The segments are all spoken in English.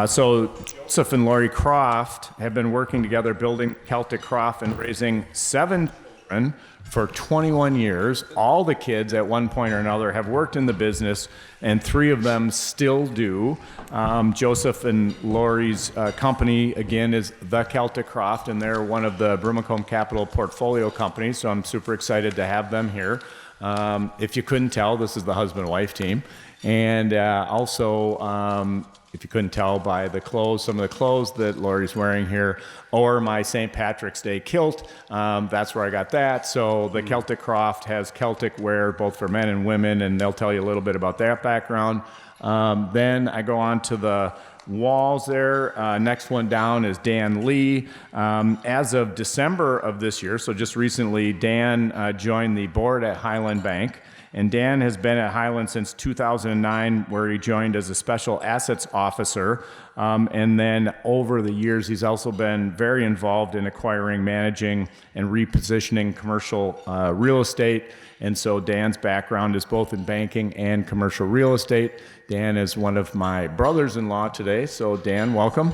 So Joseph and Lori Croft have been working together building Celtic Croft and raising 7 children for 21 years. All the kids at one point or another have worked in the business, and 3 of them still do. Joseph and Lori's company, again, is the Celtic Croft, and they're one of the Brimacombe Capital portfolio companies, so I'm super excited to have them here. If you couldn't tell, this is the husband-wife team. And also, if you couldn't tell by the clothes, some of the clothes that Lori's wearing here, or my St. Patrick's Day kilt, that's where I got that. So the Celtic Croft has Celtic wear both for men and women, and they'll tell you a little bit about that background. Then I go on to the walls there. Next one down is Dan Lee. As of December of this year, so just recently, Dan joined the board at Highland Bank. And Dan has been at Highland since 2009, where he joined as a special assets officer. And then over the years, he's also been very involved in acquiring, managing, and repositioning commercial real estate. And so Dan's background is both in banking and commercial real estate. Dan is one of my brothers-in-law today. So Dan, welcome.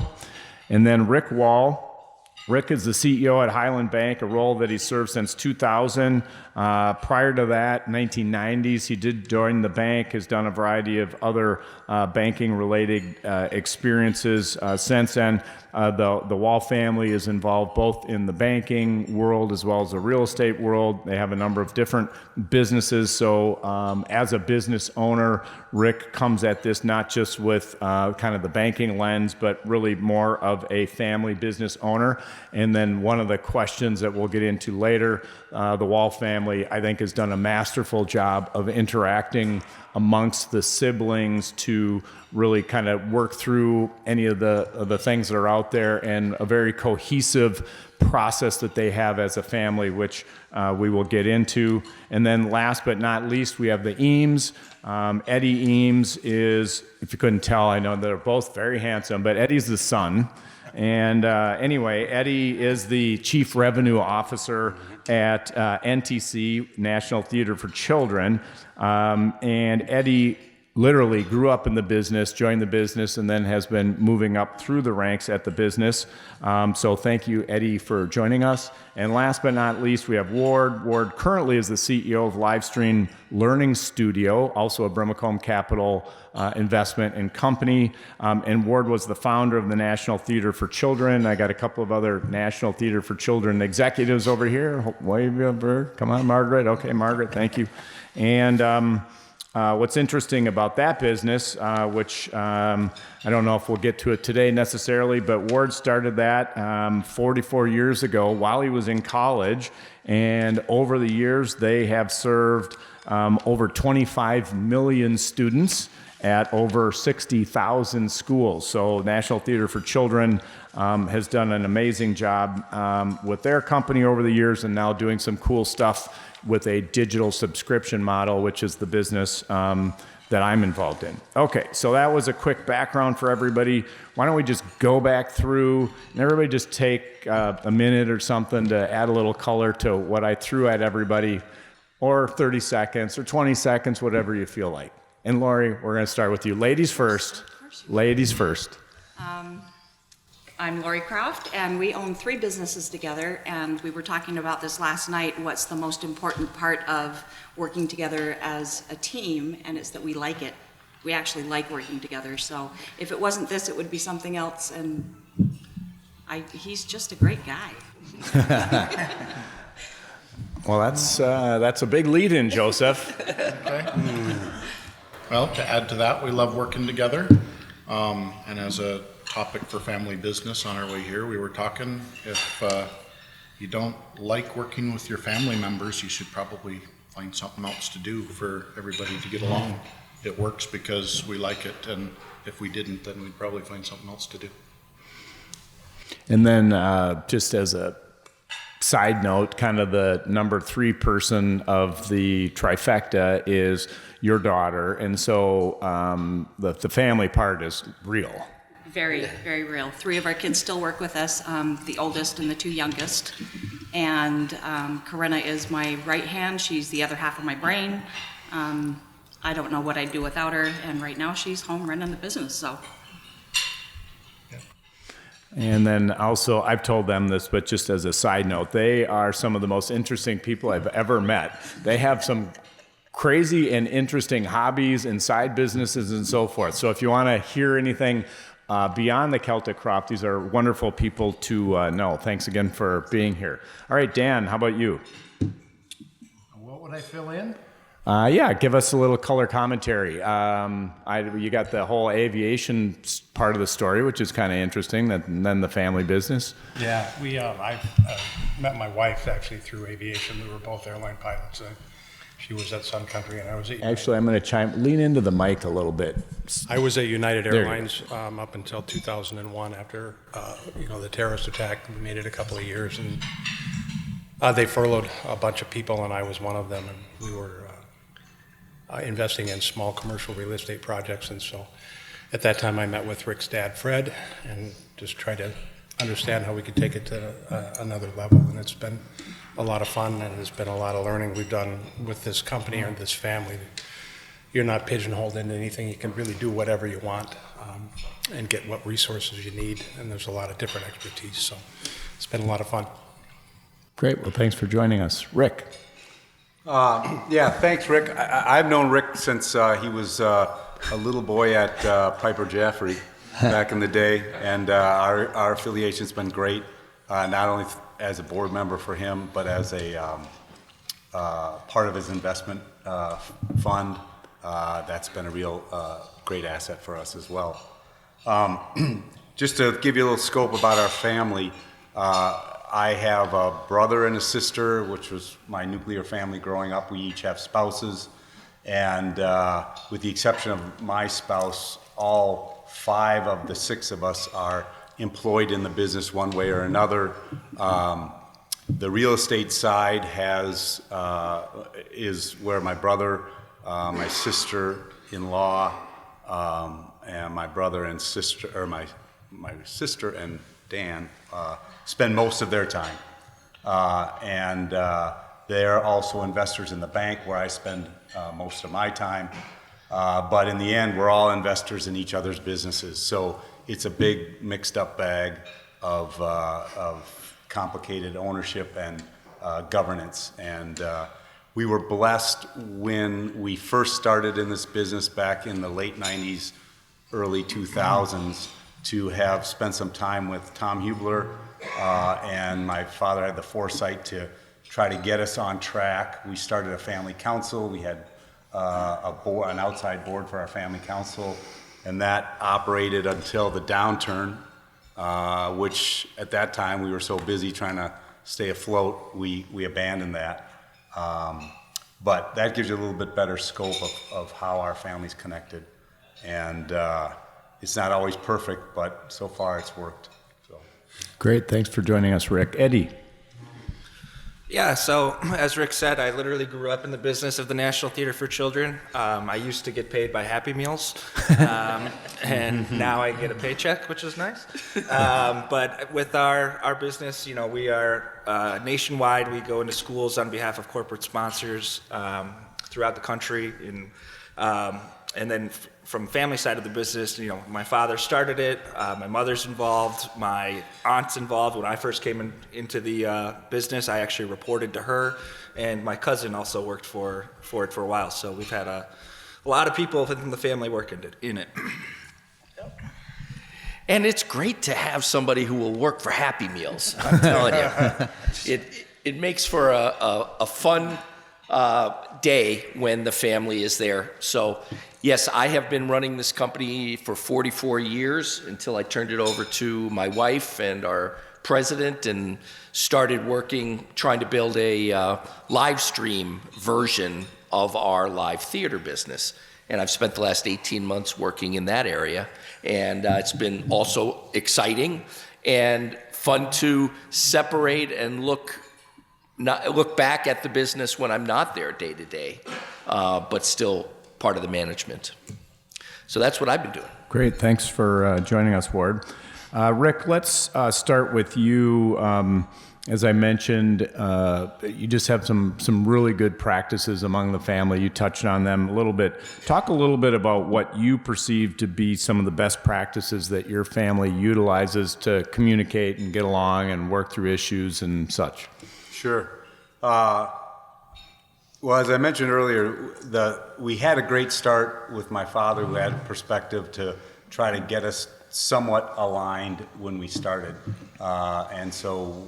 And then Rick Wall. Rick is the CEO at Highland Bank, a role that he served since 2000. Prior to that, 1990s, he did join the bank, has done a variety of other banking-related experiences since then. The Wall family is involved both in the banking world as well as the real estate world. They have a number of different businesses. So as a business owner, Rick comes at this not just with kind of the banking lens, but really more of a family business owner. And then one of the questions that we'll get into later, the Wall family, I think, has done a masterful job of interacting amongst the siblings to really kind of work through any of the things that are out there, and a very cohesive process that they have as a family, which we will get into. And then last but not least, we have the Eames. Eddie Eames is, if you couldn't tell, I know they're both very handsome, but Eddie's the son. And anyway, Eddie is the Chief Revenue Officer at NTC, National Theater for Children. And Eddie literally grew up in the business, joined the business, and then has been moving up through the ranks at the business. So thank you, Eddie, for joining us. And last but not least, we have Ward. Ward currently is the CEO of Livestream Learning Studio, also a Brimacombe Capital investment and company. And Ward was the founder of the National Theater for Children. I got a couple of other National Theater for Children executives over here. Wave over. Come on, Margaret. Okay, Margaret, thank you. And what's interesting about that business, which I don't know if we'll get to it today necessarily, but Ward started that 44 years ago while he was in college. And over the years, they have served over 25 million students at over 60,000 schools. So National Theater for Children has done an amazing job with their company over the years, and now doing some cool stuff with a digital subscription model, which is the business that I'm involved in. Okay, so that was a quick background for everybody. Why don't we just go back through, and everybody just take a minute or something to add a little color to what I threw at everybody, or 30 seconds, or 20 seconds, whatever you feel like. And Lori, we're going to start with you. Ladies first. Ladies first. I'm Lori Croft, and we own 3 businesses together, and we were talking about this last night, what's the most important part of working together as a team, and it's that we like it. We actually like working together, so if it wasn't this, it would be something else, and he's just a great guy. Well, that's a big lead-in, Joseph. Okay. Well, to add to that, we love working together, and as a topic for family business on our way here, we were talking, if you don't like working with your family members, you should probably find something else to do for everybody to get along. It works because we like it, and if we didn't, then we'd probably find something else to do. And then just as a side note, kind of the number 3 person of the trifecta is your daughter, and so the family part is real. Very, very real. 3 of our kids still work with us, the oldest and the 2 youngest. And Corinna is my right hand. She's the other half of my brain. I don't know what I'd do without her, and right now she's home running the business, so. And then also, I've told them this, but just as a side note, they are some of the most interesting people I've ever met. They have some crazy and interesting hobbies and side businesses and so forth. So if you want to hear anything beyond the Celtic crop, these are wonderful people to know. Thanks again for being here. All right, Dan, how about you? What would I fill in? Yeah, give us a little color commentary. You got the whole aviation part of the story, which is kind of interesting, and then the family business. Yeah, I met my wife actually through aviation. We were both airline pilots. She was at Sun Country, and I was at... Actually, I'm going to lean into the mic a little bit. I was at United There you Airlines up until 2001 after, the terrorist attack. We made it a couple of years, and they furloughed a bunch of people, and I was one of them, and we were investing in small commercial real estate projects. And so at that time I met with Rick's dad, Fred, and just tried to understand how we could take it to another level. And it's been a lot of fun, and there's been a lot of learning we've done with this company or this family. You're not pigeonholed into anything. You can really do whatever you want and get what resources you need. And there's a lot of different expertise. So it's been a lot of fun. Great. Well, thanks for joining us. Rick. Yeah, thanks, Rick. I've known Rick since he was a little boy at Piper Jaffray back in the day, and our affiliation's been great, not only as a board member for him, but as a part of his investment fund. That's been a real great asset for us as well. Just to give you a little scope about our family, I have a brother and a sister, which was my nuclear family growing up. We each have spouses, and with the exception of my spouse, all 5 of the 6 of us are employed in the business one way or another. The real estate side is where my brother, my sister-in-law, and my brother and sister, or my sister and Dan, spend most of their time. And they're also investors in the bank where I spend most of my time. But in the end, we're all investors in each other's businesses. So it's a big mixed up bag of complicated ownership and governance. And we were blessed when we first started in this business back in the late 90s, early 2000s, to have spent some time with Tom Hubler, and my father had the foresight to try to get us on track. We started a family council. We had an outside board for our family council, and that operated until the downturn, which at that time we were so busy trying to stay afloat, we abandoned that. But that gives you a little bit better scope of how our family's connected. And it's not always perfect, but so far it's worked. So. Great. Thanks for joining us, Rick. Eddie. Yeah, so as Rick said, I literally grew up in the business of the National Theater for Children. I used to get paid by Happy Meals, and now I get a paycheck, which is nice. But with our business, we are nationwide. We go into schools on behalf of corporate sponsors throughout the country, and then from family side of the business, my father started it, my mother's involved, my aunt's involved. When I first came into the business, I actually reported to her, and my cousin also worked for it for a while. So we've had a lot of people in the family working in it. And it's great to have somebody who will work for Happy Meals, I'm telling you. It makes for a fun day when the family is there. So yes, I have been running this company for 44 years until I turned it over to my wife and our president and started working, trying to build a live stream version of our live theater business. And I've spent the last 18 months working in that area. And it's been also exciting and fun to separate and look back at the business when I'm not there day to day, but still part of the management. So that's what I've been doing. Great. Thanks for joining us, Ward. Rick, let's start with you. As I mentioned, you just have some really good practices among the family. You touched on them a little bit. Talk a little bit about what you perceive to be some of the best practices that your family utilizes to communicate and get along and work through issues and such. Sure. Well, as I mentioned earlier, we had a great start with my father, who had perspective to try to get us somewhat aligned when we started. And so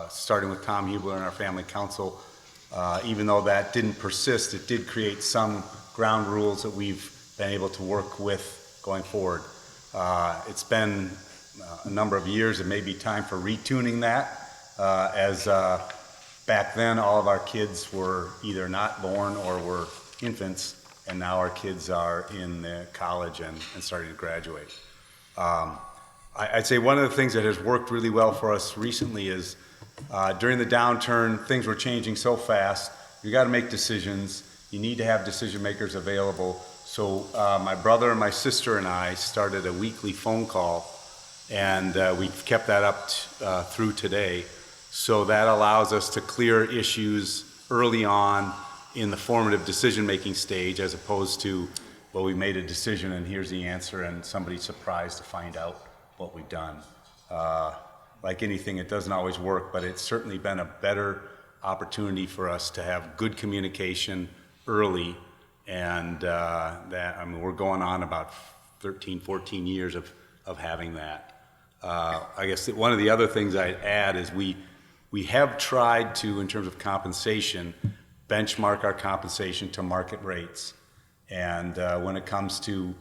starting with Tom Hubler and our family council, even though that didn't persist, it did create some ground rules that we've been able to work with going forward. It's been a number of years. It may be time for retuning that, as back then all of our kids were either not born or were infants, and now our kids are in college and starting to graduate. I'd say one of the things that has worked really well for us recently is during the downturn, things were changing so fast. You got to make decisions. You need to have decision makers available. So my brother and my sister and I started a weekly phone call, and we've kept that up through today. So that allows us to clear issues early on in the formative decision-making stage, as opposed to, well, we made a decision and here's the answer, and somebody's surprised to find out what we've done. Like anything, it doesn't always work, but it's certainly been a better opportunity for us to have good communication early, and we're going on about 13, 14 years of having that. I guess one of the other things I'd add is we have tried to, in terms of compensation, benchmark our compensation to market rates. And when it comes to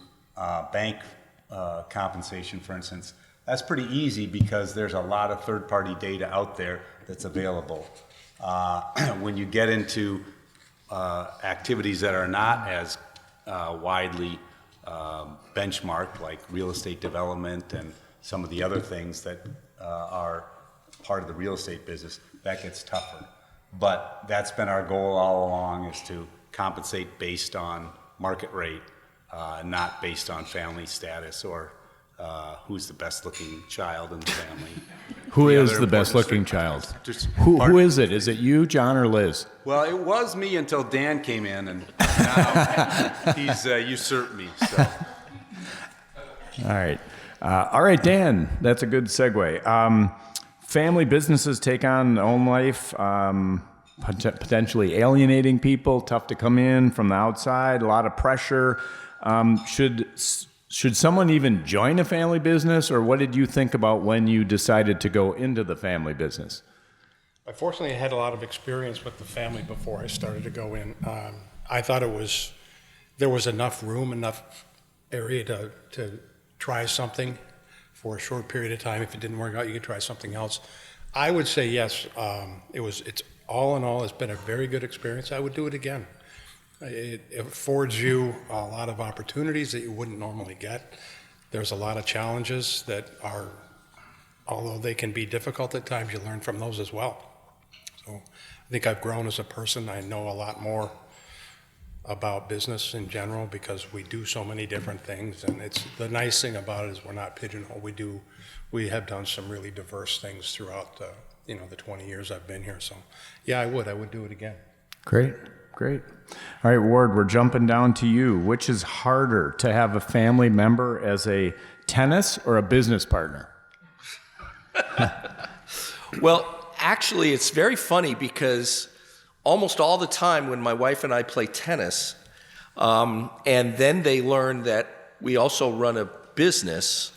bank compensation, for instance, that's pretty easy because there's a lot of third-party data out there that's available. When you get into activities that are not as widely benchmarked, like real estate development and some of the other things that are part of the real estate business, that gets tougher. But that's been our goal all along, is to compensate based on market rate, not based on family status or who's the best looking child in the family. Who is the best looking child? Who is it? Is it you, John, or Liz? Well, it was me until Dan came in, and now he's usurped me. So. All right, Dan, that's a good segue. Family businesses take on their own life, potentially alienating people, tough to come in from the outside, a lot of pressure. Should someone even join a family business, or what did you think about when you decided to go into the family business? I fortunately had a lot of experience with the family before I started to go in. I thought there was enough room, enough area to try something for a short period of time. If it didn't work out, you could try something else. I would say yes. It's all in all, it's been a very good experience. I would do it again. It affords you a lot of opportunities that you wouldn't normally get. There's a lot of challenges that are, although they can be difficult at times, you learn from those as well. So I think I've grown as a person. I know a lot more about business in general because we do so many different things, and it's the nice thing about it is we're not pigeonholed. We have done some really diverse things throughout the 20 years I've been here. So yeah, I would do it again. Great. All right, Ward, we're jumping down to you. Which is harder, to have a family member as a tennis or a business partner? Well, actually, it's very funny because almost all the time when my wife and I play tennis, and then they learn that we also run a business,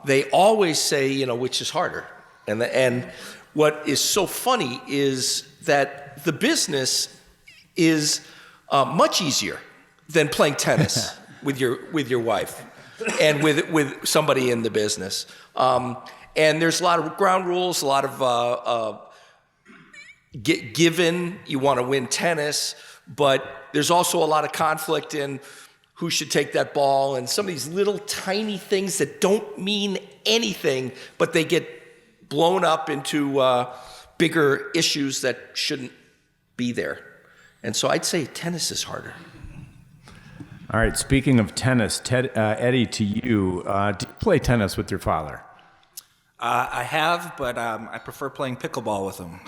they always say, which is harder. And what is so funny is that the business is much easier than playing tennis with your wife and with somebody in the business. And there's a lot of ground rules, a lot of given. You want to win tennis, but there's also a lot of conflict in who should take that ball and some of these little tiny things that don't mean anything, but they get blown up into bigger issues that shouldn't be there. And so I'd say tennis is harder. All right, speaking of tennis, Eddie, to you, do you play tennis with your father? I have, but I prefer playing pickleball with them.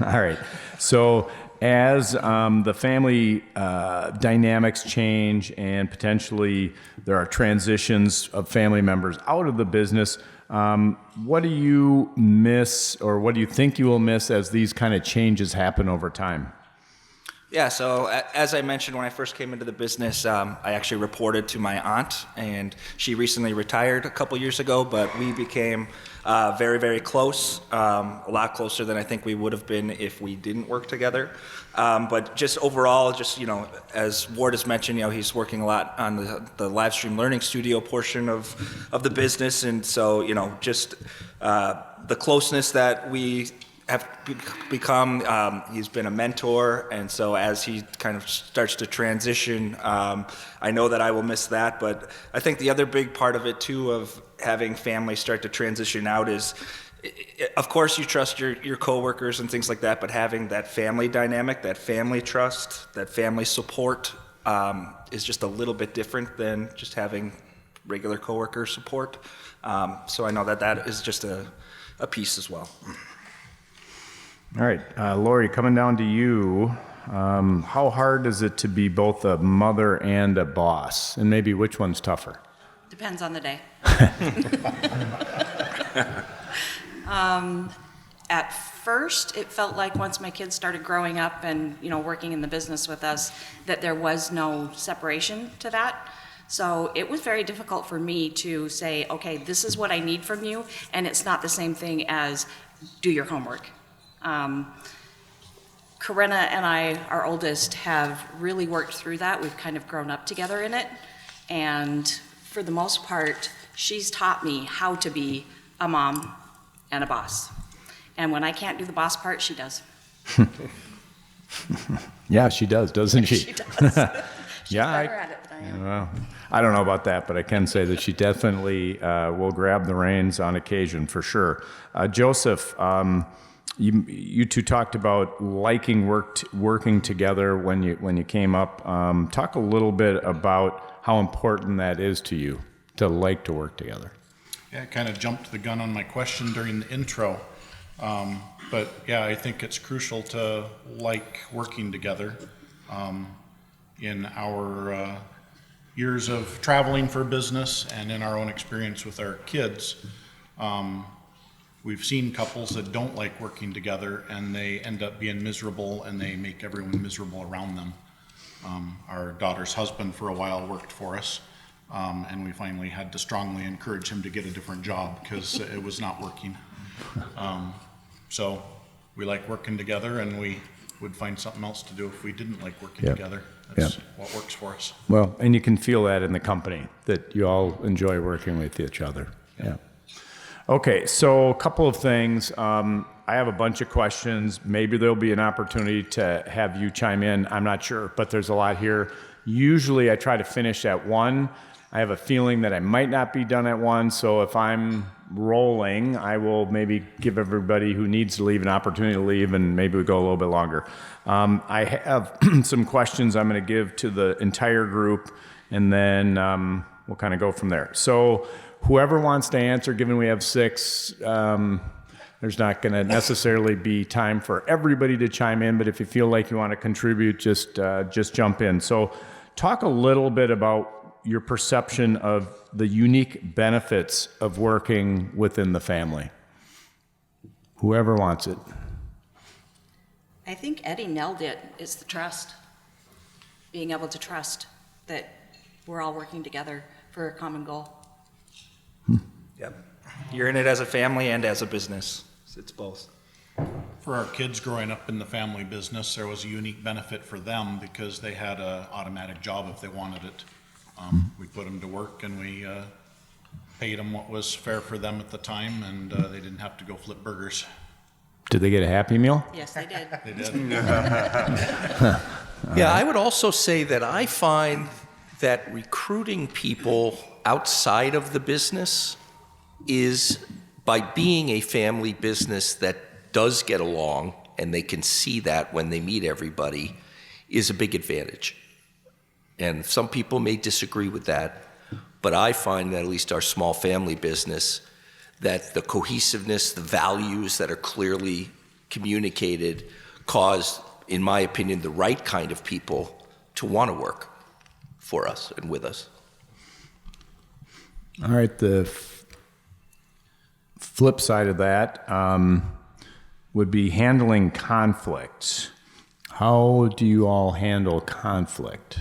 All right. So as the family dynamics change and potentially there are transitions of family members out of the business, what do you miss or what do you think you will miss as these kind of changes happen over time? Yeah, so as I mentioned when I first came into the business, I actually reported to my aunt, and she recently retired a couple years ago, but we became very, very close, a lot closer than I think we would have been if we didn't work together. But just overall, just, as Ward has mentioned, he's working a lot on the live stream learning studio portion of the business, and so, just the closeness that we have become, he's been a mentor, and so as he kind of starts to transition, I know that I will miss that, but I think the other big part of it too of having family start to transition out is, of course you trust your coworkers and things like that, but having that family dynamic, that family trust, that family support is just a little bit different than just having regular coworker support. So I know that is just a piece as well. All right, Lori, coming down to you, how hard is it to be both a mother and a boss? And maybe which one's tougher? Depends on the day. At first, it felt like once my kids started growing up and, working in the business with us, that there was no separation to that. So it was very difficult for me to say, okay, this is what I need from you, and it's not the same thing as do your homework. Corinna and I, our oldest, have really worked through that. We've kind of grown up together in it. And for the most part, she's taught me how to be a mom and a boss. And when I can't do the boss part, she does. Yeah, she does, doesn't she? She does. She's Yeah, better at it than I am. Well, I don't know about that, but I can say that she definitely will grab the reins on occasion for sure. Joseph, you two talked about liking working together when you came up. Talk a little bit about how important that is to you to like to work together. Yeah, I kind of jumped the gun on my question during the intro. But yeah, I think it's crucial to like working together. In our years of traveling for business and in our own experience with our kids, we've seen couples that don't like working together and they end up being miserable and they make everyone miserable around them. Our daughter's husband for a while worked for us, and we finally had to strongly encourage him to get a different job because it was not working. So we like working together, and we would find something else to do if we didn't like working together. That's what works for us. Well, and you can feel that in the company, that you all enjoy working with each other. Yeah. Okay, so a couple of things. I have a bunch of questions. Maybe there'll be an opportunity to have you chime in. I'm not sure, but there's a lot here. Usually I try to finish at 1. I have a feeling that I might not be done at 1, so if I'm rolling, I will maybe give everybody who needs to leave an opportunity to leave, and maybe we go a little bit longer. I have some questions I'm going to give to the entire group, and then we'll kind of go from there. So whoever wants to answer, given we have 6, there's not going to necessarily be time for everybody to chime in, but if you feel like you want to contribute, just jump in. So talk a little bit about your perception of the unique benefits of working within the family. Whoever wants it. I think Eddie nailed it. It's the trust. Being able to trust that we're all working together for a common goal. Yep. You're in it as a family and as a business. It's both. For our kids growing up in the family business, there was a unique benefit for them because they had an automatic job if they wanted it. We put them to work and we paid them what was fair for them at the time, and they didn't have to go flip burgers. Did they get a Happy Meal? Yes, they did. They did. Yeah, I would also say that I find that recruiting people outside of the business is, by being a family business that does get along, and they can see that when they meet everybody, is a big advantage. And some people may disagree with that, but I find that at least our small family business, that the cohesiveness, the values that are clearly communicated cause, in my opinion, the right kind of people to want to work for us and with us. All right, the flip side of that would be handling conflict. How do you all handle conflict?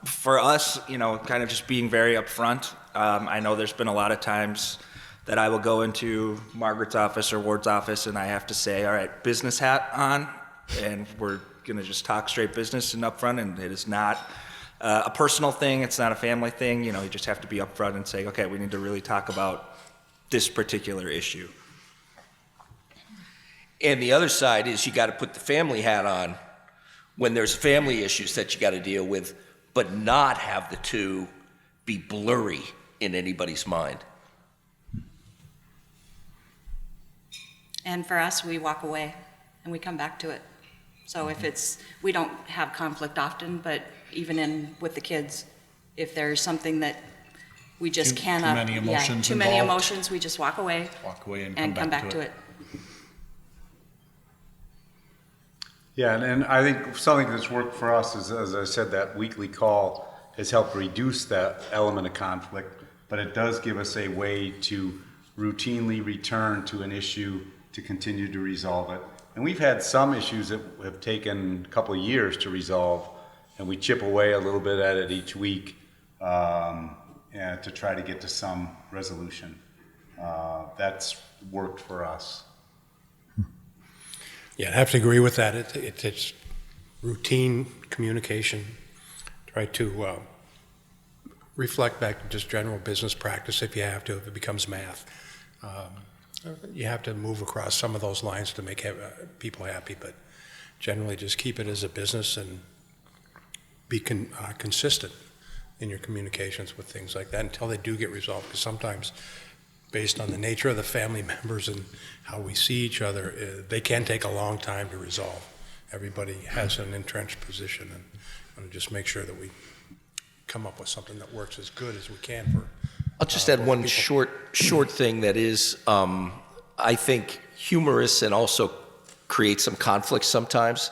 For us, kind of just being very upfront. I know there's been a lot of times that I will go into Margaret's office or Ward's office and I have to say, all right, business hat on, and we're going to just talk straight business and upfront, and it is not a personal thing, it's not a family thing. You just have to be upfront and say, okay, we need to really talk about this particular issue. And the other side is you got to put the family hat on when there's family issues that you got to deal with, but not have the two be blurry in anybody's mind. And for us, we walk away and we come back to it. So if we don't have conflict often, but even with the kids, if there's something that we just cannot. Too many emotions too many involved. emotions, we just walk away. And come back to it. Yeah, and I think something that's worked for us is, as I said, that weekly call has helped reduce that element of conflict, but it does give us a way to routinely return to an issue to continue to resolve it. And we've had some issues that have taken a couple of years to resolve, and we chip away a little bit at it each week to try to get to some resolution. That's worked for us. Yeah, I have to agree with that. It's routine communication. Try to reflect back to just general business practice if you have to, if it becomes math. You have to move across some of those lines to make people happy, but generally just keep it as a business and be consistent in your communications with things like that until they do get resolved, because sometimes based on the nature of the family members and how we see each other, they can take a long time to resolve. Everybody has an entrenched position, and I want to just make sure that we come up with something that works as good as we can for. I'll just add one people. short thing that is, I think, humorous and also creates some conflict sometimes,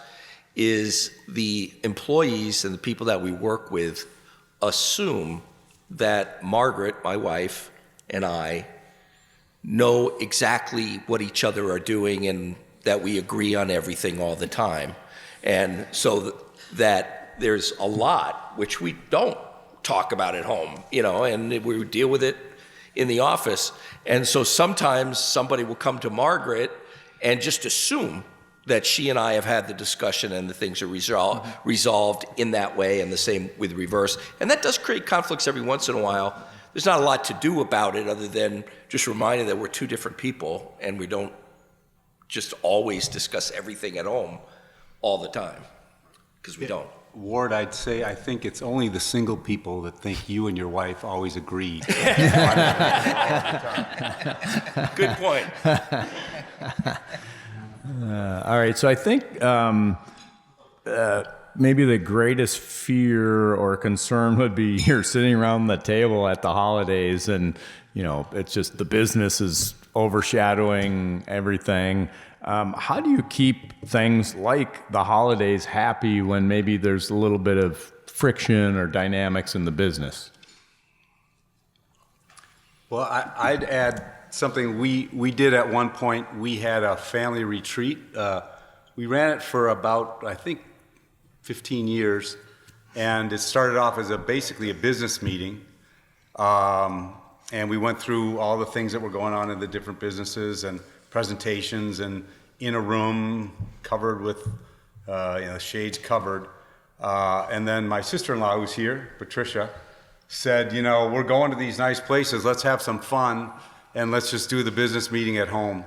is the employees and the people that we work with assume that Margaret, my wife, and I know exactly what each other are doing and that we agree on everything all the time. And so that there's a lot which we don't talk about at home, and we deal with it in the office. And so sometimes somebody will come to Margaret and just assume that she and I have had the discussion and the things are resolved in that way, and the same with reverse. And that does create conflicts every once in a while. There's not a lot to do about it other than just reminding that we're two different people and we don't just always discuss everything at home all the time, because we don't. Ward, I'd say I think it's only the single people that think you and your wife always agreed. Good point. All right, so I think maybe the greatest fear or concern would be you're sitting around the table at the holidays and, it's just the business is overshadowing everything. How do you keep things like the holidays happy when maybe there's a little bit of friction or dynamics in the business? Well, I'd add something we did at one point. We had a family retreat. We ran it for about, I think, 15 years, and it started off as basically a business meeting. And we went through all the things that were going on in the different businesses and presentations, and in a room covered with, shades covered. And then my sister-in-law, who's here, Patricia, said, we're going to these nice places, let's have some fun, and let's just do the business meeting at home,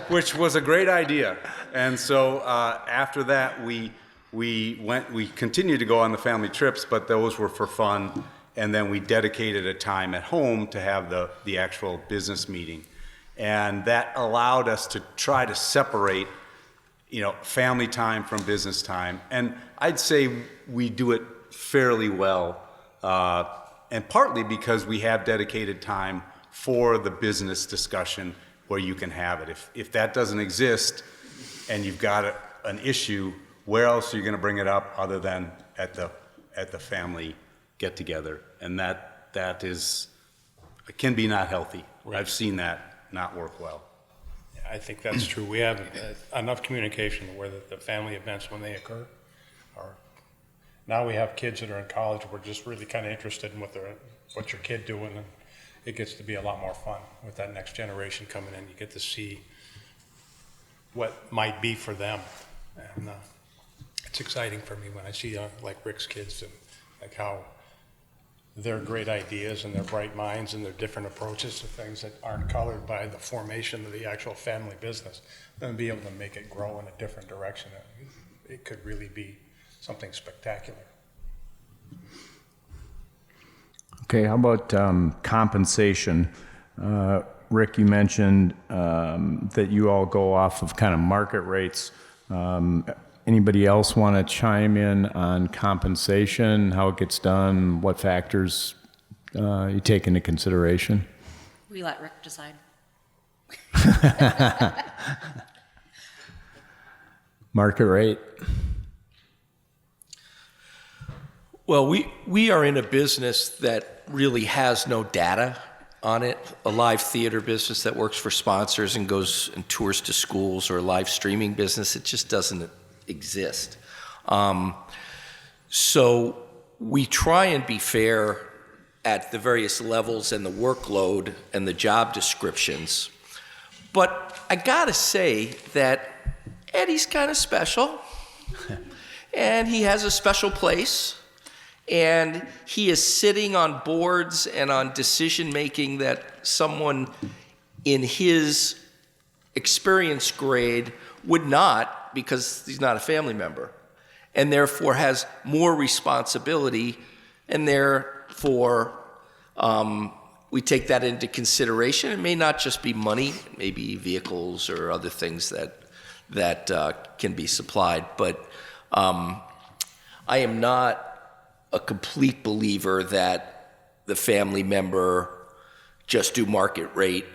which was a great idea. And so after that, we continued to go on the family trips, but those were for fun. And then we dedicated a time at home to have the actual business meeting. And that allowed us to try to separate, family time from business time. And I'd say we do it fairly well. and partly because we have dedicated time for the business discussion where you can have it. If that doesn't exist and you've got an issue, where else are you going to bring it up other than at the family get together? And that is can be not healthy. Right. I've seen that not work well. I think that's true. We have enough communication where the family events, when they occur, are, now we have kids that are in college, we're just really kind of interested in what your kid doing, and it gets to be a lot more fun with that next generation coming in. You get to see what might be for them, and it's exciting for me when I see like Rick's kids and like how their great ideas and their bright minds and their different approaches to things that aren't colored by the formation of the actual family business, then be able to make it grow in a different direction. It could really be something spectacular. Okay, how about compensation? Rick, you mentioned that you all go off of kind of market rates. Anybody else want to chime in on compensation, how it gets done, what factors you take into consideration? We let Rick decide. Market rate? Well, we are in a business that really has no data on it, a live theater business that works for sponsors and goes and tours to schools, or a live streaming business. It just doesn't exist. So we try and be fair at the various levels and the workload and the job descriptions. But I gotta say that Eddie's kind of special, and he has a special place, and he is sitting on boards and on decision making that someone in his experience grade would not, because he's not a family member, and therefore has more responsibility, and therefore we take that into consideration. It may not just be money, it may be vehicles or other things that can be supplied, but I am not a complete believer that the family member just do market rate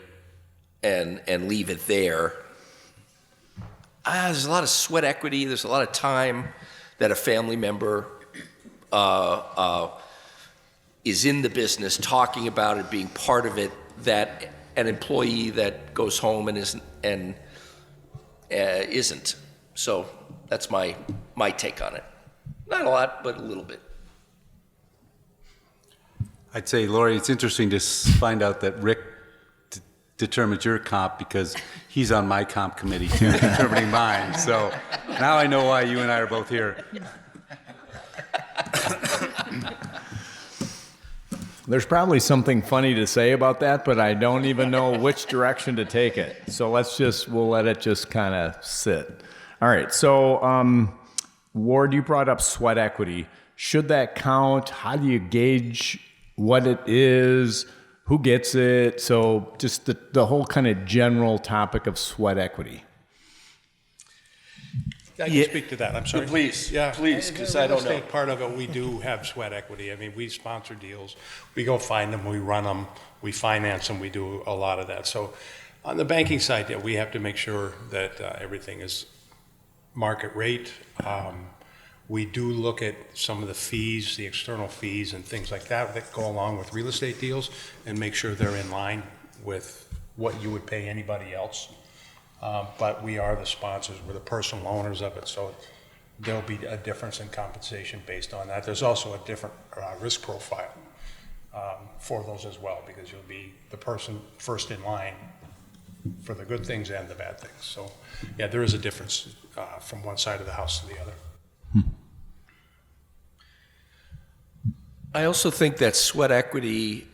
and leave it there. There's a lot of sweat equity, there's a lot of time that a family member is in the business, talking about it, being part of it, that an employee that goes home and isn't. So that's my take on it. Not a lot, but a little bit. I'd say, Lori, it's interesting to find out that Rick determines your comp, because he's on my comp committee too, determining mine. So now I know why you and I are both here. There's probably something funny to say about that, but I don't even know which direction to take it. So we'll let it just kind of sit. All right, so Ward, you brought up sweat equity. Should that count? How do you gauge what it is? Who gets it? So just the whole kind of general topic of sweat equity. I can speak to that, I'm sorry. Please, Yeah, please, because I don't know. Part of it, we do have sweat equity. I mean, we sponsor deals, we go find them, we run them, we finance them, we do a lot of that. So on the banking side, yeah, we have to make sure that everything is market rate. We do look at some of the fees, the external fees and things like that go along with real estate deals, and make sure they're in line with what you would pay anybody else. But we are the sponsors, we're the personal owners of it, so there'll be a difference in compensation based on that. There's also a different risk profile for those as well, because you'll be the person first in line for the good things and the bad things. So yeah, there is a difference from one side of the house to the other. I also think that sweat equity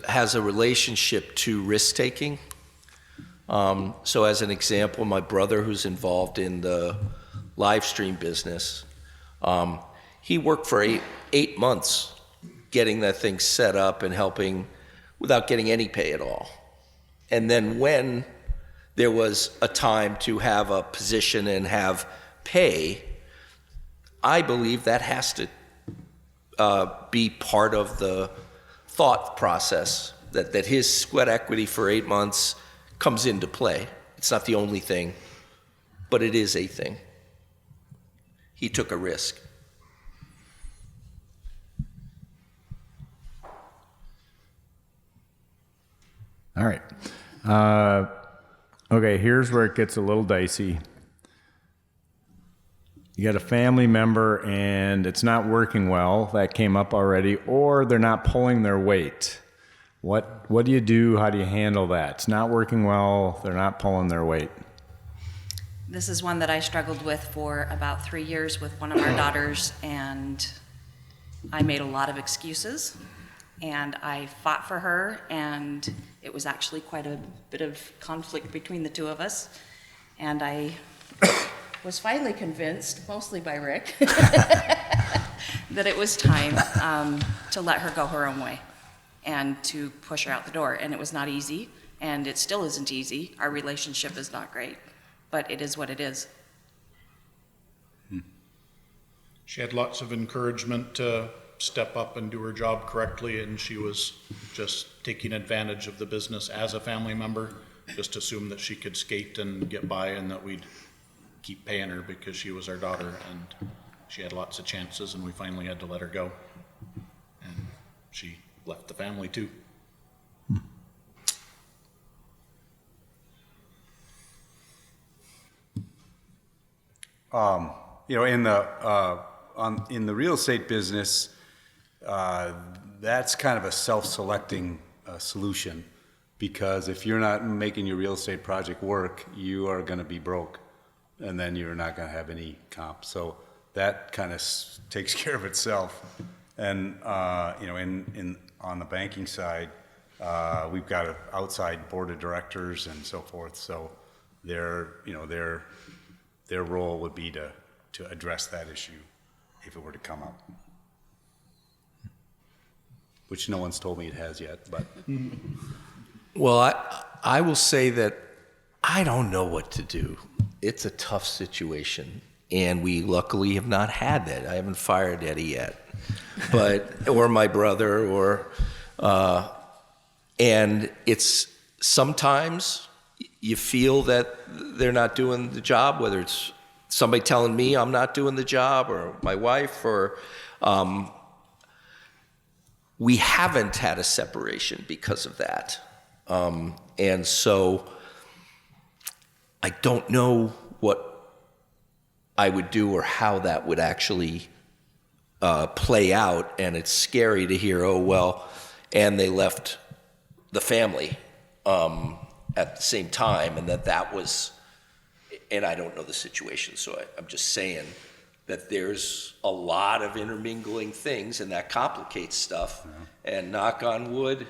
has a relationship to risk taking. So as an example, my brother, who's involved in the live stream business, he worked for eight months getting that thing set up and helping without getting any pay at all. And then when there was a time to have a position and have pay, I believe that has to be part of the thought process, that his sweat equity for 8 months comes into play. It's not the only thing, but it is a thing. He took a risk. All right. Okay, here's where it gets a little dicey. You got a family member and it's not working well. That came up already. Or they're not pulling their weight. What do you do? How do you handle that? It's not working well. They're not pulling their weight. This is one that I struggled with for about 3 years with one of our daughters, and I made a lot of excuses, and I fought for her, and it was actually quite a bit of conflict between the two of us, and I was finally convinced, mostly by Rick, that it was time to let her go her own way and to push her out the door. And it was not easy, and it still isn't easy. Our relationship is not great, but it is what it is. She had lots of encouragement to step up and do her job correctly, and she was just taking advantage of the business as a family member, just assumed that she could skate and get by and that we'd keep paying her because she was our daughter, and she had lots of chances, and we finally had to let her go. And she left the family too. In the real estate business, that's kind of a self-selecting solution, because if you're not making your real estate project work, you are going to be broke, and then you're not going to have any comp. So that kind of takes care of itself. And on the banking side, we've got an outside board of directors and so forth. So their role would be to address that issue if it were to come up, which no one's told me it has yet. But Well, I will say that I don't know what to do. It's a tough situation, and we luckily have not had that. I haven't fired Eddie yet, or my brother, and it's sometimes you feel that they're not doing the job, whether it's somebody telling me I'm not doing the job, or my wife, or we haven't had a separation because of that. And so I don't know what I would do or how that would actually play out. And it's scary to hear, oh, well, and they left the family at the same time, and that was, and I don't know the situation, so I'm just saying that there's a lot of intermingling things, and that complicates stuff. Yeah. And knock on wood,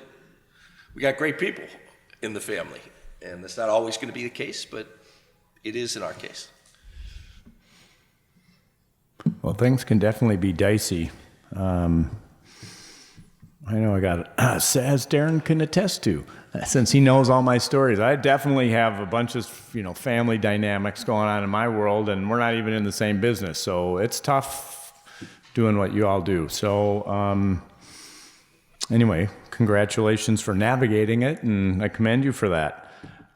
we got great people in the family, and that's not always going to be the case, but it is in our case. Well, things can definitely be dicey. I know I got as Darren can attest to, since he knows all my stories. I definitely have a bunch of family dynamics going on in my world, and we're not even in the same business, so it's tough doing what you all do. So anyway, congratulations for navigating it, and I commend you for that.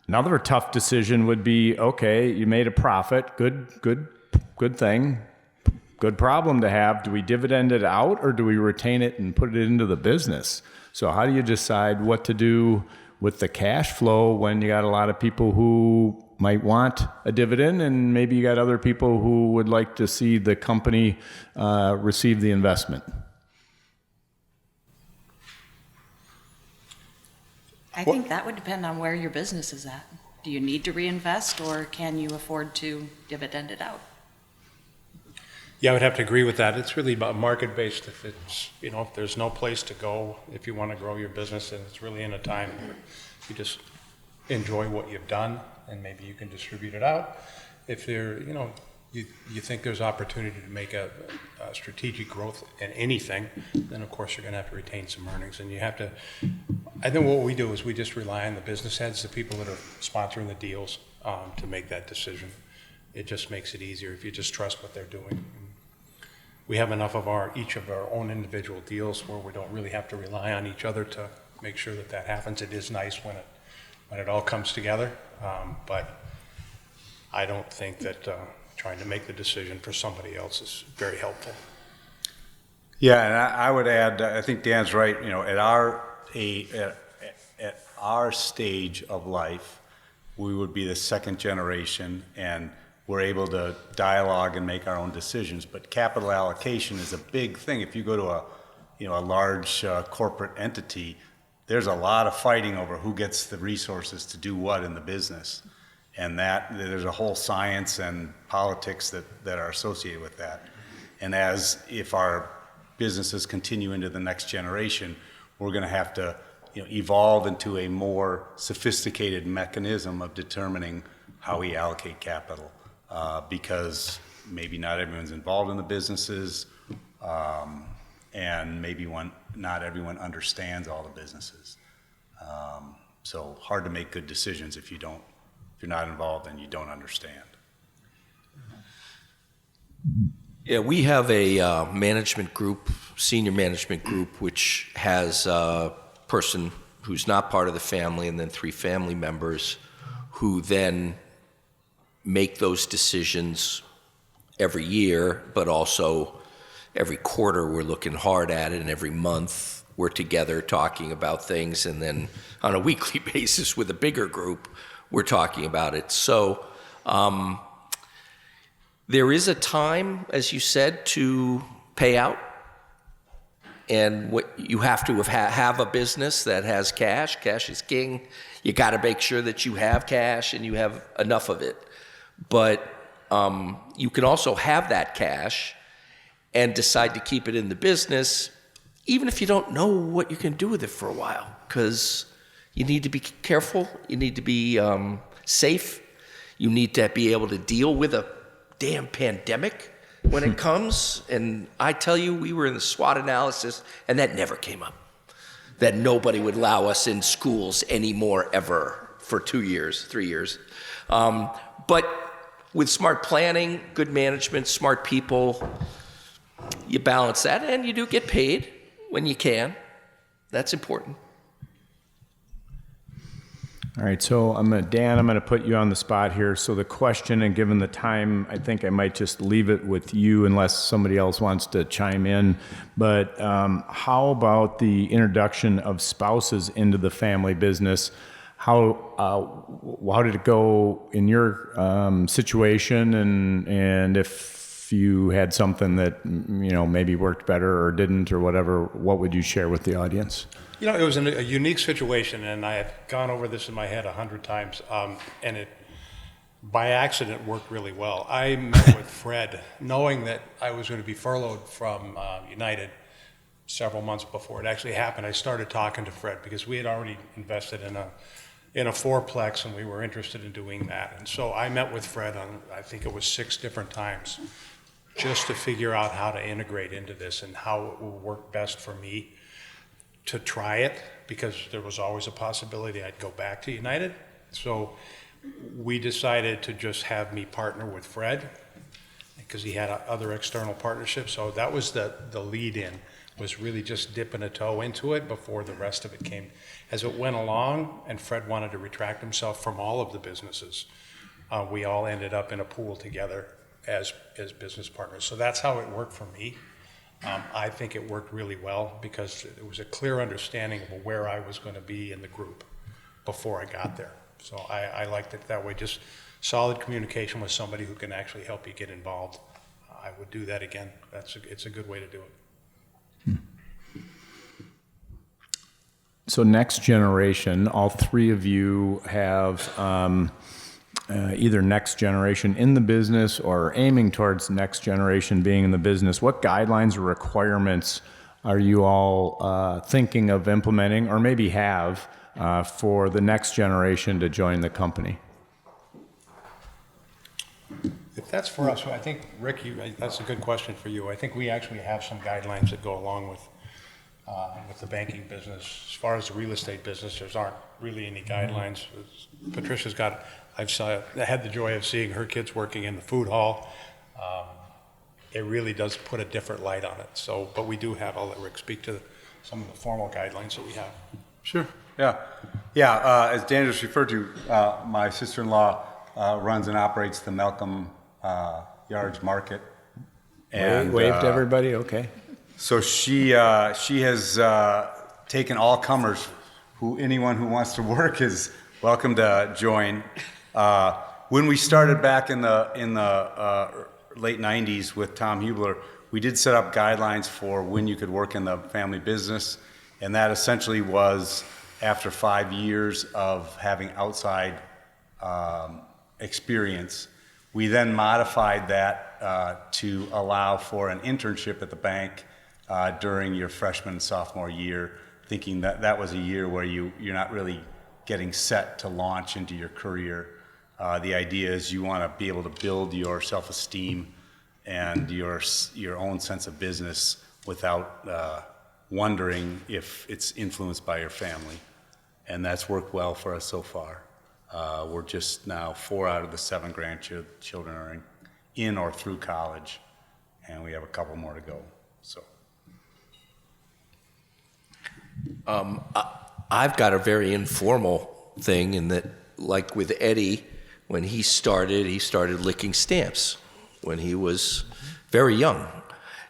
Another tough decision would be, okay, you made a profit, good thing. Good problem to have. Do we dividend it out, or do we retain it and put it into the business? So how do you decide what to do with the cash flow when you got a lot of people who might want a dividend, and maybe you got other people who would like to see the company receive the investment? I think that would depend on where your business is at. Do you need to reinvest, or can you afford to dividend it out? Yeah, I would have to agree with that. It's really about market-based. If it's, if there's no place to go, if you want to grow your business, and it's really in a time where you just enjoy what you've done, and maybe you can distribute it out. If there, you think there's opportunity to make a strategic growth in anything, then of course you're going to have to retain some earnings, and you have to. I think what we do is we just rely on the business heads, the people that are sponsoring the deals, to make that decision. It just makes it easier if you just trust what they're doing. we have enough of each of our own individual deals where we don't really have to rely on each other to make sure that happens. It is nice when it all comes together, but I don't think that trying to make the decision for somebody else is very helpful. Yeah, and I would add, I think Dan's right. At our stage of life, we would be the second generation, and we're able to dialogue and make our own decisions. But capital allocation is a big thing. If you go to a large corporate entity, there's a lot of fighting over who gets the resources to do what in the business, and that there's a whole science and politics that are associated with that. And if our businesses continue into the next generation, we're going to have to evolve into a more sophisticated mechanism of determining how we allocate capital, because maybe not everyone's involved in the businesses, and maybe not everyone understands all the businesses. So hard to make good decisions if you're not involved and you don't understand. Yeah, we have a management group, senior management group, which has a person who's not part of the family and then 3 family members who then make those decisions every year, but also every quarter we're looking hard at it, and every month we're together talking about things, and then on a weekly basis with a bigger group, we're talking about it. So there is a time, as you said, to pay out, and what you have to have a business that has cash. Cash is king. You got to make sure that you have cash and you have enough of it. But you can also have that cash and decide to keep it in the business, even if you don't know what you can do with it for a while, because you need to be careful. You need to be safe. You need to be able to deal with a damn pandemic when it comes. And I tell you, we were in the SWOT analysis, and that never came up. That nobody would allow us in schools anymore ever for 2 years, 3 years. But with smart planning, good management, smart people, you balance that, and you do get paid when you can. That's important. All right, so Dan, I'm going to put you on the spot here. So the question, and given the time, I think I might just leave it with you unless somebody else wants to chime in. But how about the introduction of spouses into the family business? How did it go in your situation, and if you had something that maybe worked better or didn't or whatever, what would you share with the audience? It was a unique situation, and I had gone over this in my head 100 times, and it, by accident, worked really well. I met with Fred, knowing that I was going to be furloughed from United several months before it actually happened. I started talking to Fred because we had already invested in a fourplex, and we were interested in doing that. And so I met with Fred on, I think it was 6 different times, just to figure out how to integrate into this and how it will work best for me to try it, because there was always a possibility I'd go back to United. So we decided to just have me partner with Fred because he had other external partnerships. So that was the lead in, was really just dipping a toe into it before the rest of it came. As it went along and Fred wanted to retract himself from all of the businesses, we all ended up in a pool together as business partners. So that's how it worked for me. I think it worked really well because it was a clear understanding of where I was going to be in the group before I got there. So I liked it that way, just solid communication with somebody who can actually help you get involved. I would do that again. It's a good way to do it. So next generation, all 3 of you have either next generation in the business or aiming towards next generation being in the business. What guidelines or requirements are you all thinking of implementing, or maybe have, for the next generation to join the company? If that's for us, I think, Rick, that's a good question for you. I think we actually have some guidelines that go along with the banking business. As far as the real estate business, there aren't really any guidelines. Patricia's got, I had the joy of seeing her kids working in the food hall. it really does put a different light on it. So, but we do have, I'll let Rick speak to some of the formal guidelines that we have. Sure. Yeah. As Dan just referred to, my sister-in-law runs and operates the Malcolm Yards Market. And Waved everybody. Okay. so she has taken all comers. Anyone who wants to work is welcome to join. When we started back in the late '90s with Tom Hubler, we did set up guidelines for when you could work in the family business, and that essentially was after 5 years of having outside experience. We then modified that to allow for an internship at the bank during your freshman and sophomore year, thinking that that was a year where you're not really getting set to launch into your career. The idea is you want to be able to build your self-esteem and your own sense of business without wondering if it's influenced by your family. And that's worked well for us so far. We're just now 4 out of the 7 grandchildren are in or through college, and we have a couple more to go. So, I've got a very informal thing in that, like with Eddie, when he started licking stamps when he was very young.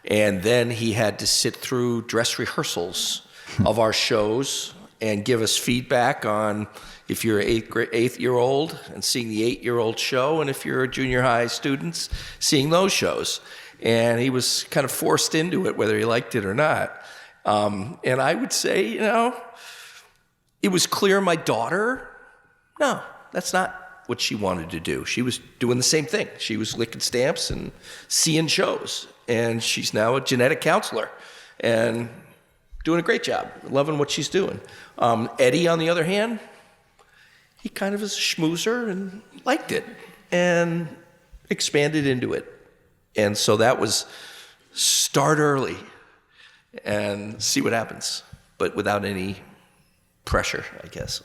And then he had to sit through dress rehearsals of our shows and give us feedback on if you're an 8-year-old and seeing the 8-year-old show, and if you're a junior high student, seeing those shows. And he was kind of forced into it, whether he liked it or not. And I would say, it was clear my daughter, no, that's not what she wanted to do. She was doing the same thing. She was licking stamps and seeing shows. And she's now a genetic counselor and doing a great job, loving what she's doing. Eddie, on the other hand, he kind of is a schmoozer and liked it and expanded into it. And so that was start early and see what happens, but without any pressure, I guess.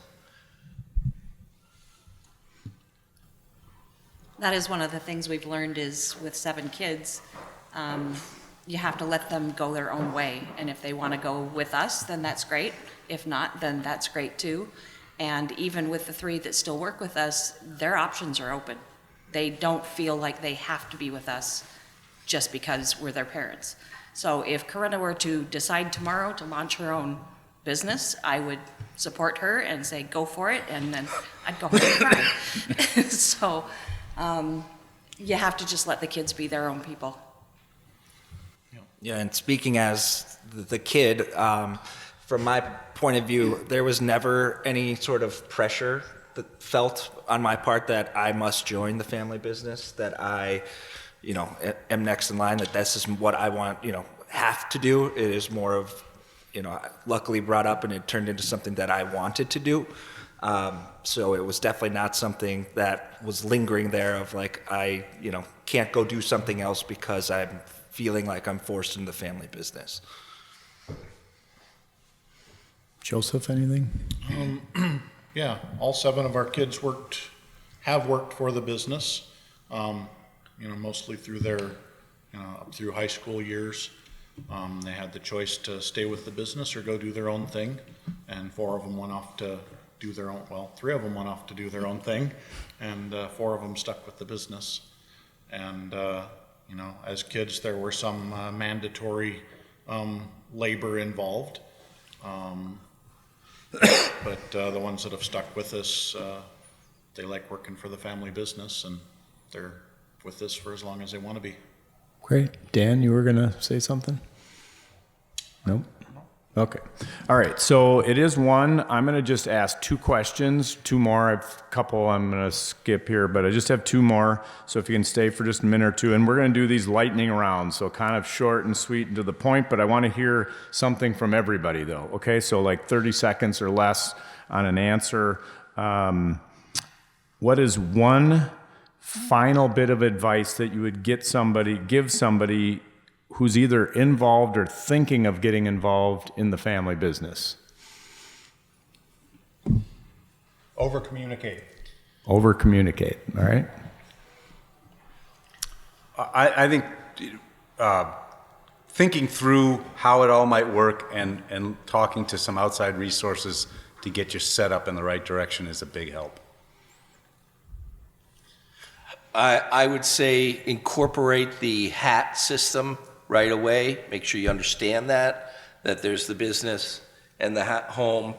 That is one of the things we've learned is with 7 kids, you have to let them go their own way. And if they want to go with us, then that's great. If not, then that's great too. And even with the 3 that still work with us, their options are open. They don't feel like they have to be with us just because we're their parents. So if Corinna were to decide tomorrow to launch her own business, I would support her and say, go for it, and then I'd go home and cry. So you have to just let the kids be their own people. Yeah, and speaking as the kid, from my point of view, there was never any sort of pressure that felt on my part that I must join the family business, that I, am next in line, that this is what I want, have to do. It is more of, luckily brought up and it turned into something that I wanted to do. So it was definitely not something that was lingering there of like, I, can't go do something else because I'm feeling like I'm forced into the family business. Joseph, anything? Yeah, all 7 of our kids have worked for the business, mostly through their, up through high school years. They had the choice to stay with the business or go do their own thing, and 4 of them went off to do their own, 3 of them went off to do their own thing, and 4 of them stuck with the business. And, as kids, there were some mandatory labor involved. But the ones that have stuck with us, they like working for the family business, and they're with us for as long as they want to be. Great. Dan, you were going to say something? Nope. Okay. All right. So it is 1. I'm going to just ask 2 questions, 2 more. I have a couple I'm going to skip here, but I just have 2 more. So if you can stay for just a minute or 2, and we're going to do these lightning rounds. So kind of short and sweet and to the point, but I want to hear something from everybody though. Okay. So like 30 seconds or less on an answer. What is one final bit of advice that you would give somebody who's either involved or thinking of getting involved in the family business? Over-communicate. Over-communicate, all right? I think thinking through how it all might work and talking to some outside resources to get you set up in the right direction is a big help. I would say incorporate the hat system right away. Make sure you understand that there's the business and the home,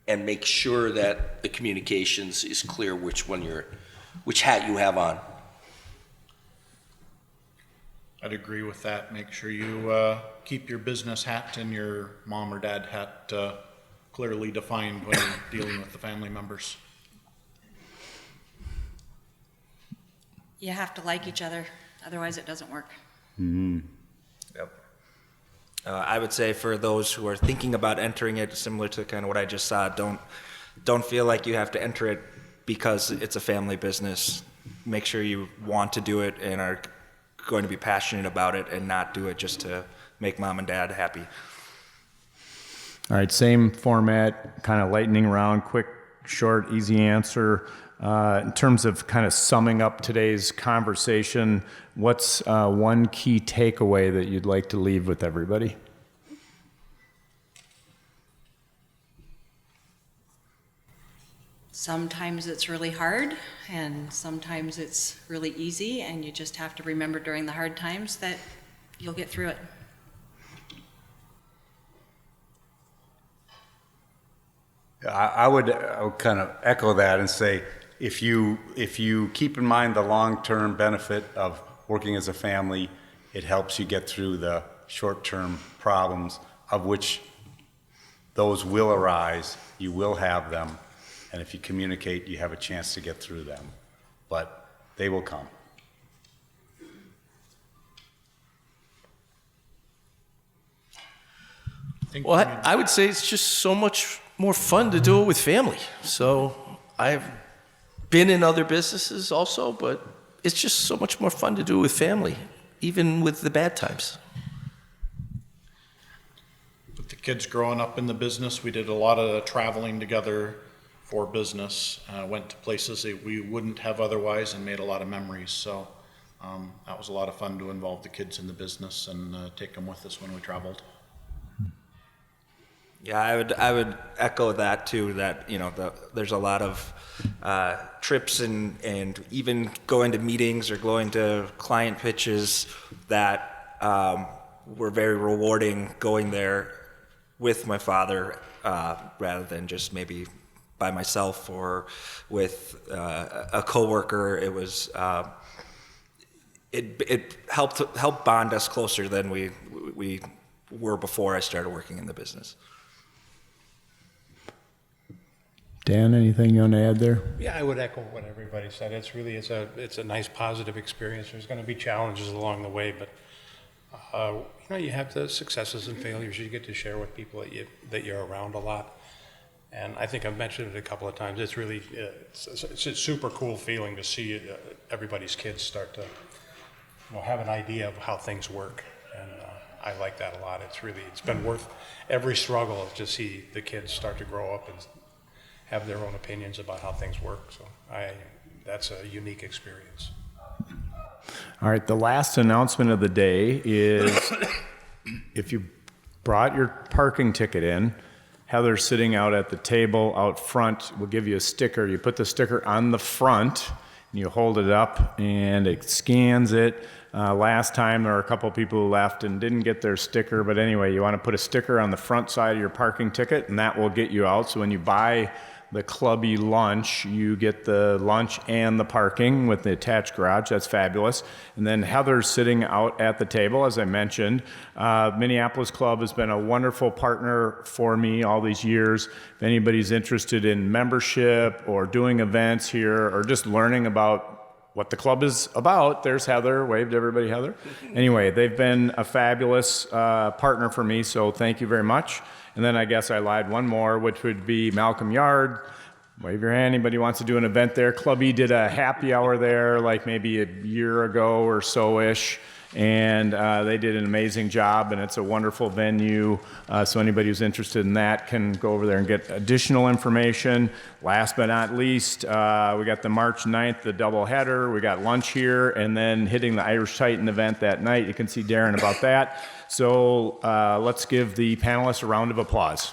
and make sure that the communications is clear which hat you have on. I'd agree with that. Make sure you keep your business hat and your mom or dad hat clearly defined when you're dealing with the family members. You have to like each other, otherwise it doesn't work. Yep. I would say for those who are thinking about entering it, similar to kind of what I just saw, don't feel like you have to enter it because it's a family business. Make sure you want to do it and are going to be passionate about it, and not do it just to make mom and dad happy. All right, same format, kind of lightning round, quick, short, easy answer. In terms of kind of summing up today's conversation, what's one key takeaway that you'd like to leave with everybody? Sometimes it's really hard, and sometimes it's really easy, and you just have to remember during the hard times that you'll get through it. I would kind of echo that and say, if you keep in mind the long-term benefit of working as a family, it helps you get through the short-term problems, of which those will arise. You will have them, and if you communicate, you have a chance to get through them, but they will come. Well, I would say it's just so much more fun to do it with family. So I've been in other businesses also, but it's just so much more fun to do it with family, even with the bad times. With the kids growing up in the business, we did a lot of traveling together for business, went to places that we wouldn't have otherwise, and made a lot of memories. So that was a lot of fun to involve the kids in the business and take them with us when we traveled. Yeah, I would echo that too. That there's a lot of trips and even going to meetings or going to client pitches that were very rewarding. Going there with my father rather than just maybe by myself or with a coworker. It was it helped bond us closer than we were before I started working in the business. Dan, anything you want to add there? Yeah, I would echo what everybody said. It's a nice positive experience. There's going to be challenges along the way, but you have the successes and failures you get to share with people that you're around a lot. And I think I've mentioned it a couple of times. It's really it's a super cool feeling to see everybody's kids start to have an idea of how things work, and I like that a lot. It's been worth every struggle to see the kids start to grow up and have their own opinions about how things work. So that's a unique experience. All right, the last announcement of the day is if you brought your parking ticket in, Heather's sitting out at the table out front. We'll give you a sticker. You put the sticker on the front, and you hold it up, and it scans it. Last time, there were a couple people who left and didn't get their sticker, but anyway, you want to put a sticker on the front side of your parking ticket, and that will get you out. So when you buy the clubby lunch, you get the lunch and the parking with the attached garage. That's fabulous. And then Heather's sitting out at the table, as I mentioned. Minneapolis Club has been a wonderful partner for me all these years. If anybody's interested in membership or doing events here or just learning about what the club is about, there's Heather. Wave to everybody, Heather. Anyway, they've been a fabulous partner for me, so thank you very much. And then I guess I lied one more, which would be Malcolm Yard. Wave your hand. Anybody wants to do an event there? Club E did a happy hour there like maybe a year ago or so-ish. And they did an amazing job, and it's a wonderful venue. So anybody who's interested in that can go over there and get additional information. Last but not least, we got the March 9th, the double header. We got lunch here, and then hitting the Irish Titan event that night. You can see Darren about that. So let's give the panelists a round of applause.